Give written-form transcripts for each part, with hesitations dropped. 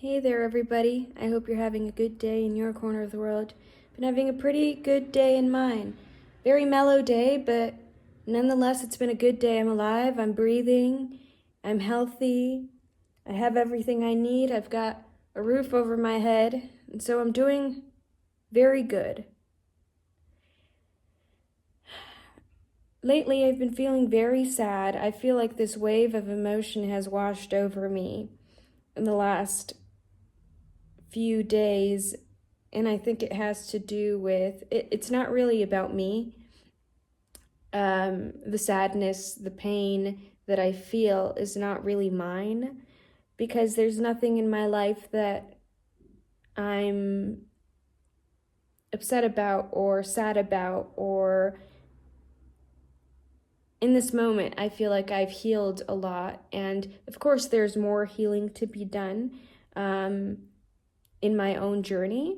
Hey there, everybody. I hope you're having a good day in your corner of the world. Been having a pretty good day in mine. Very mellow day, but nonetheless, it's been a good day. I'm alive, I'm breathing, I'm healthy, I have everything I need, I've got a roof over my head, and so I'm doing very good. Lately, I've been feeling very sad. I feel like this wave of emotion has washed over me in the last few days, and I think it has to do with it's not really about me. The sadness, the pain that I feel is not really mine because there's nothing in my life that I'm upset about or sad about, or in this moment I feel like I've healed a lot, and of course there's more healing to be done in my own journey.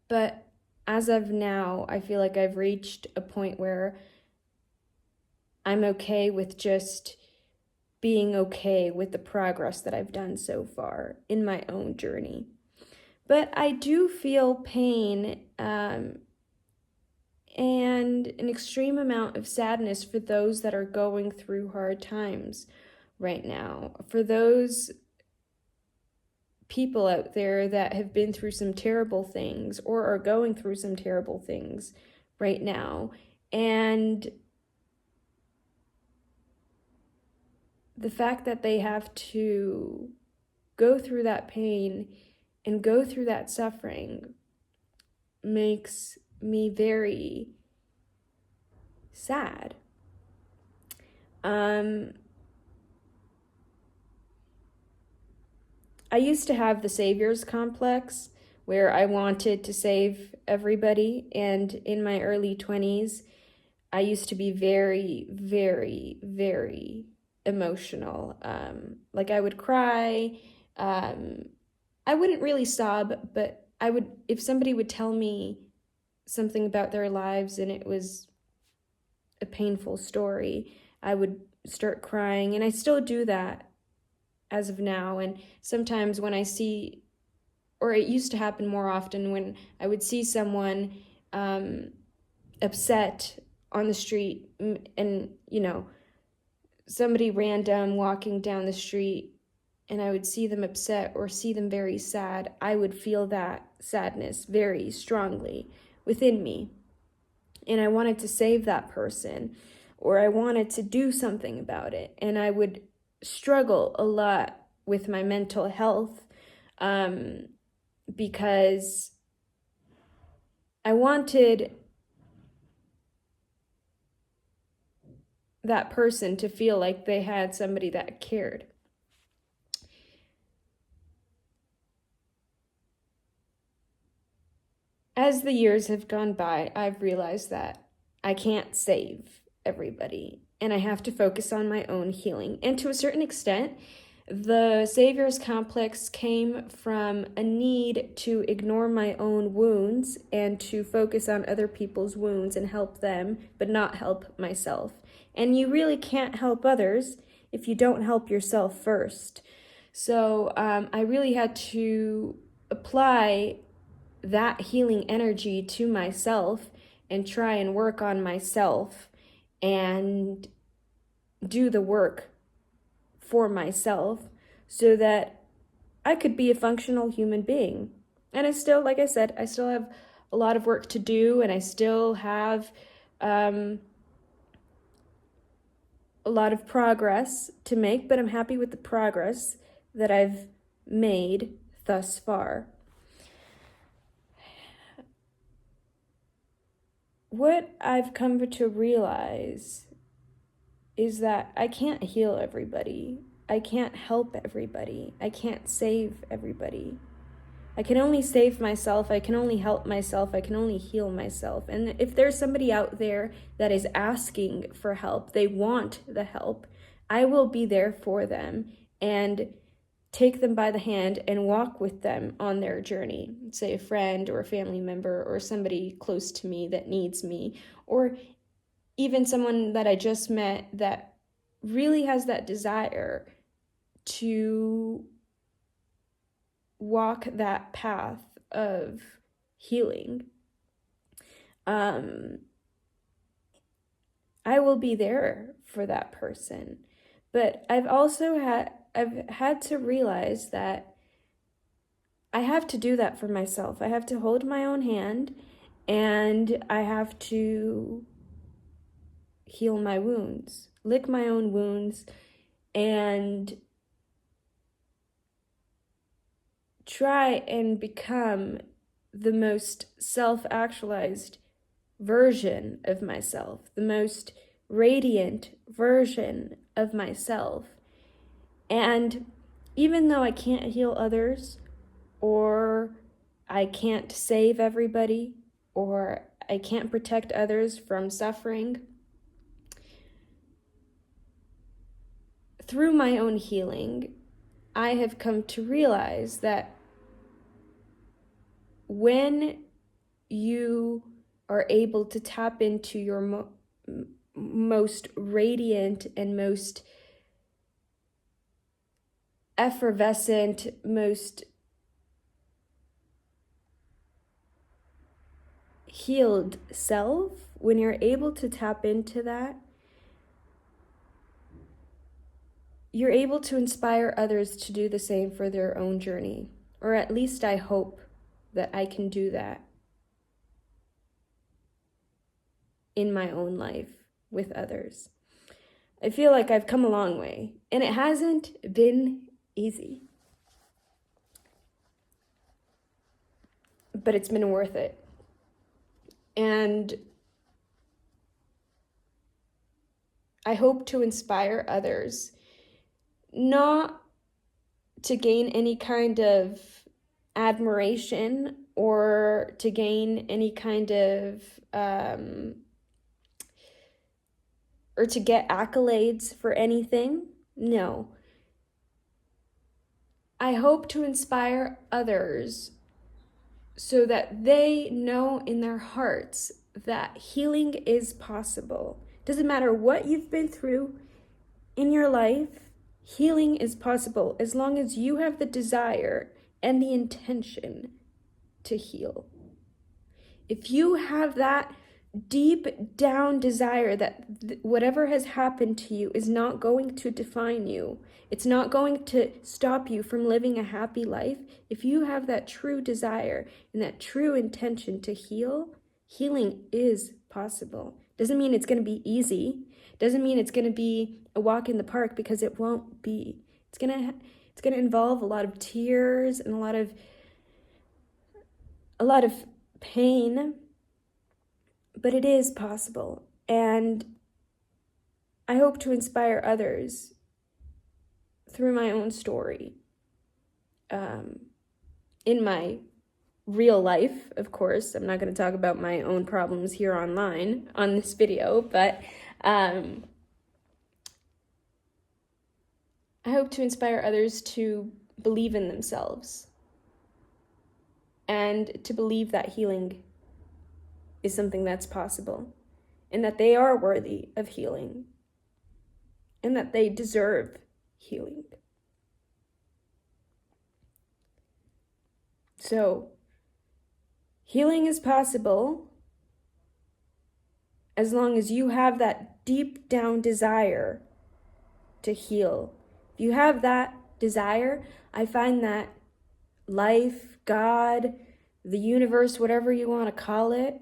But as of now, I feel like I've reached a point where I'm okay with just being okay with the progress that I've done so far in my own journey. But I do feel pain and an extreme amount of sadness for those that are going through hard times right now. For those people out there that have been through some terrible things or are going through some terrible things right now. And the fact that they have to go through that pain and go through that suffering makes me very sad. I used to have the savior's complex where I wanted to save everybody, and in my early 20s, I used to be very, very, very emotional. Like I would cry. I wouldn't really sob, but I would, if somebody would tell me something about their lives and it was a painful story, I would start crying, and I still do that as of now. And sometimes when I see, or it used to happen more often when I would see someone upset on the street, and somebody random walking down the street, and I would see them upset or see them very sad, I would feel that sadness very strongly within me. And I wanted to save that person, or I wanted to do something about it. And I would struggle a lot with my mental health because I wanted that person to feel like they had somebody that cared. As the years have gone by, I've realized that I can't save everybody, and I have to focus on my own healing. And to a certain extent, the savior's complex came from a need to ignore my own wounds and to focus on other people's wounds and help them, but not help myself. And you really can't help others if you don't help yourself first. So I really had to apply that healing energy to myself and try and work on myself and do the work for myself so that I could be a functional human being. And I still, like I said, I still have a lot of work to do, and I still have a lot of progress to make, but I'm happy with the progress that I've made thus far. What I've come to realize is that I can't heal everybody. I can't help everybody. I can't save everybody. I can only save myself. I can only help myself. I can only heal myself. And if there's somebody out there that is asking for help, they want the help, I will be there for them and take them by the hand and walk with them on their journey. Say a friend or a family member or somebody close to me that needs me, or even someone that I just met that really has that desire to walk that path of healing, I will be there for that person. But I've had to realize that I have to do that for myself. I have to hold my own hand, and I have to heal my wounds, lick my own wounds, and try and become the most self-actualized version of myself, the most radiant version of myself. And even though I can't heal others, or I can't save everybody, or I can't protect others from suffering, through my own healing, I have come to realize that when you are able to tap into your most radiant and most effervescent, most healed self, when you're able to tap into that, you're able to inspire others to do the same for their own journey. Or at least I hope that I can do that in my own life with others. I feel like I've come a long way, and it hasn't been easy. But it's been worth it. And I hope to inspire others, not to gain any kind of admiration or to gain any kind of or to get accolades for anything. No. I hope to inspire others so that they know in their hearts that healing is possible. Doesn't matter what you've been through in your life, healing is possible as long as you have the desire and the intention to heal. If you have that deep down desire that whatever has happened to you is not going to define you, it's not going to stop you from living a happy life, if you have that true desire and that true intention to heal, healing is possible. Doesn't mean it's going to be easy. Doesn't mean it's going to be a walk in the park, because it won't be. It's going to involve a lot of tears and a lot of pain, but it is possible. And I hope to inspire others through my own story. In my real life, of course, I'm not going to talk about my own problems here online on this video, but I hope to inspire others to believe in themselves and to believe that healing is something that's possible, and that they are worthy of healing, and that they deserve healing. So, healing is possible as long as you have that deep down desire to heal. If you have that desire, I find that life, God, the universe, whatever you want to call it,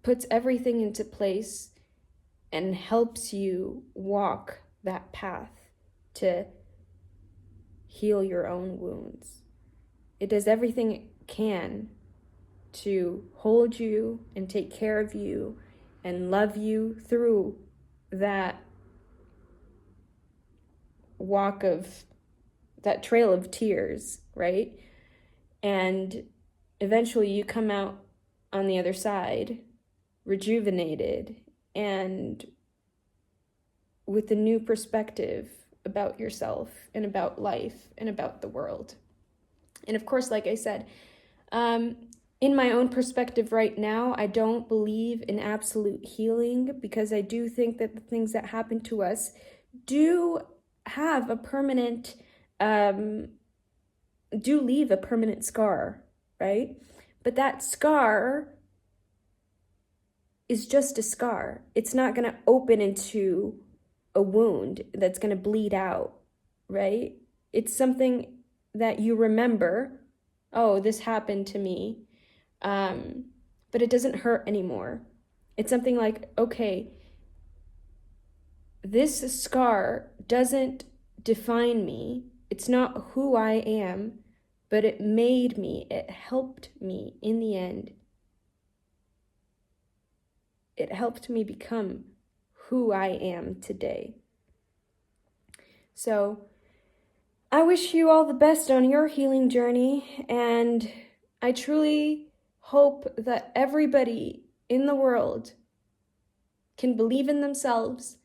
puts everything into place and helps you walk that path to heal your own wounds. It does everything it can to hold you and take care of you and love you through that walk of that trail of tears, right? And eventually you come out on the other side rejuvenated and with a new perspective about yourself and about life and about the world. And of course, like I said, in my own perspective right now, I don't believe in absolute healing, because I do think that the things that happen to us do have a permanent, do leave a permanent scar, right? But that scar is just a scar. It's not going to open into a wound that's going to bleed out, right? It's something that you remember, oh, this happened to me, but it doesn't hurt anymore. It's something like, okay, this scar doesn't define me. It's not who I am, but it made me, it helped me in the end. It helped me become who I am today. So I wish you all the best on your healing journey, and I truly hope that everybody in the world can believe in themselves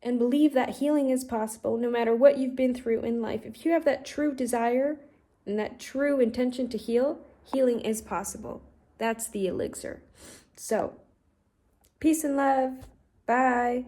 and believe that healing is possible no matter what you've been through in life. If you have that true desire and that true intention to heal, healing is possible. That's the elixir. So, peace and love. Bye.